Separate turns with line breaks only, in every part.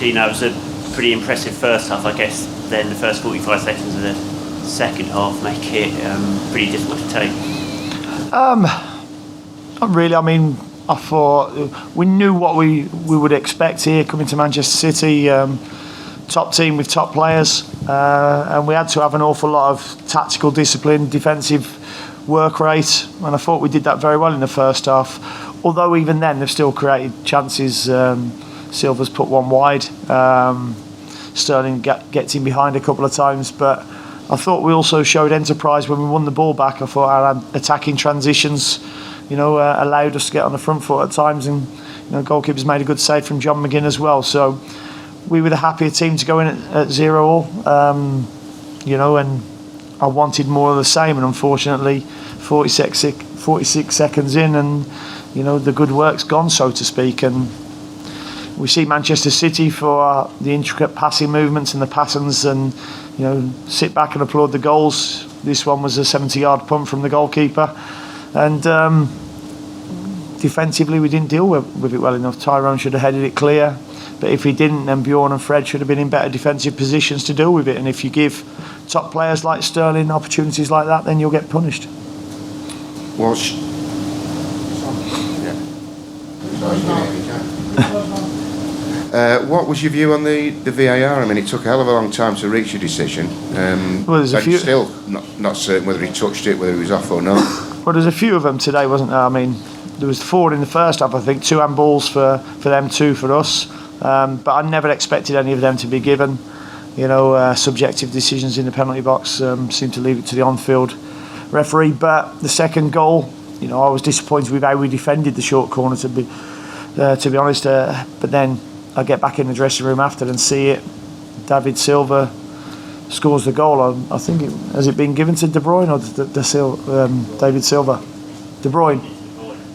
Dino, it was a pretty impressive first half. I guess then the first 45 seconds of the second half make it pretty difficult to take.
Not really. I mean, I thought we knew what we would expect here coming to Manchester City. Top team with top players, and we had to have an awful lot of tactical discipline, defensive work rate, and I thought we did that very well in the first half. Although even then they've still created chances. Silva's put one wide. Sterling gets in behind a couple of times, but I thought we also showed enterprise when we won the ball back. I thought our attacking transitions, allowed us to get on the front foot at times, and goalkeepers made a good save from John McGinn as well. So we were the happier team to go in at 0-0, and I wanted more of the same, and unfortunately 46 seconds in and the good work's gone, so to speak. And we see Manchester City for the intricate passing movements and the patterns, and sit back and applaud the goals. This one was a 70-yard punt from the goalkeeper, and defensively we didn't deal with it well enough. Tyrone should have headed it clear, but if he didn't, then Bjorn and Fred should have been in better defensive positions to deal with it. And if you give top players like Sterling opportunities like that, then you'll get punished.
What was your view on the VAR? I mean, it took a hell of a long time to reach a decision.
Well, there's a few.
Still not certain whether he touched it, whether he was off or not.
Well, there's a few of them today, wasn't there? I mean, there was 4 in the first half, I think, 2 handballs for them, 2 for us. But I never expected any of them to be given. Subjective decisions in the penalty box seem to leave it to the on-field referee. But the second goal, I was disappointed with how we defended the short corner, to be honest. But then I get back in the dressing room after and see it. David Silva scores the goal. I think has it been given to De Bruyne or David Silva? De Bruyne.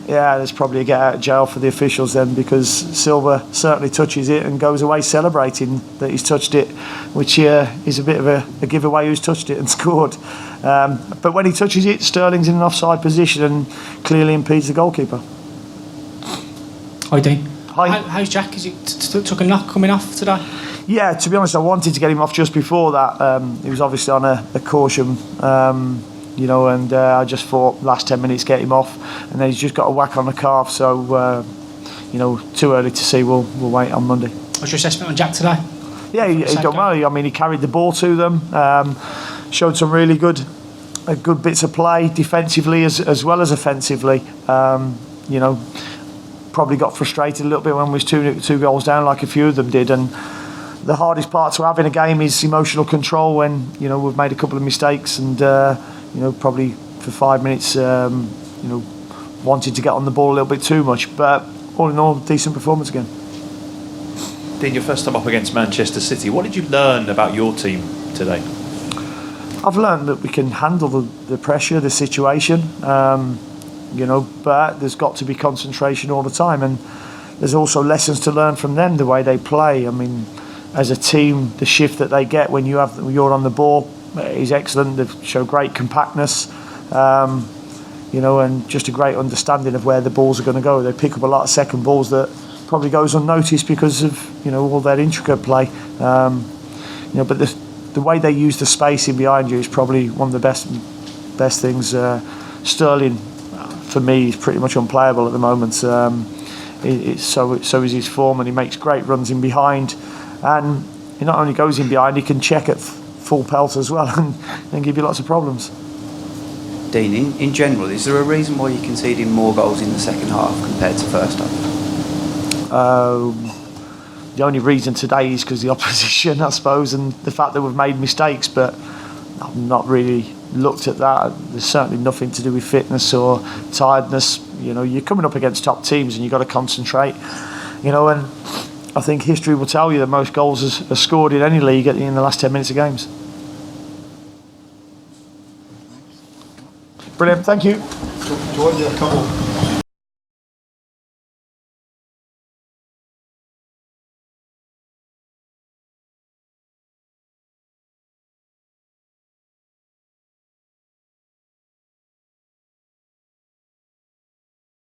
Yeah, there's probably a get out of jail for the officials then, because Silva certainly touches it and goes away celebrating that he's touched it, which is a bit of a giveaway who's touched it and scored. But when he touches it, Sterling's in an offside position and clearly impedes the goalkeeper.
Hi, Dean.
Hi.
How's Jack? Is he took a knock coming off today?
Yeah, to be honest, I wanted to get him off just before that. He was obviously on a caution. And I just thought last 10 minutes get him off, and then he's just got a whack on the calf, so too early to see. We'll wait on Monday.
What's your assessment on Jack today?
Yeah, he done well. I mean, he carried the ball to them, showed some really good bits of play defensively as well as offensively. Probably got frustrated a little bit when we was two goals down, like a few of them did. And the hardest part to have in a game is emotional control when we've made a couple of mistakes and probably for 5 minutes wanted to get on the ball a little bit too much. But all in all, decent performance again.
Dean, your first time up against Manchester City, what did you learn about your team today?
I've learned that we can handle the pressure, the situation, but there's got to be concentration all the time, and there's also lessons to learn from them, the way they play. I mean, as a team, the shift that they get when you're on the ball is excellent. They show great compactness, and just a great understanding of where the balls are going to go. They pick up a lot of second balls that probably goes unnoticed because of all their intricate play. But the way they use the spacing behind you is probably one of the best things. Sterling, for me, is pretty much unplayable at the moment. So is his form, and he makes great runs in behind. And he not only goes in behind, he can check at full pelt as well and give you lots of problems.
Dean, in general, is there a reason why you're conceding more goals in the second half compared to first half?
The only reason today is because the opposition, I suppose, and the fact that we've made mistakes, but I've not really looked at that. There's certainly nothing to do with fitness or tiredness. You're coming up against top teams and you've got to concentrate. And I think history will tell you that most goals are scored in any league in the last 10 minutes of games. Brilliant, thank you.
Do you want your couple?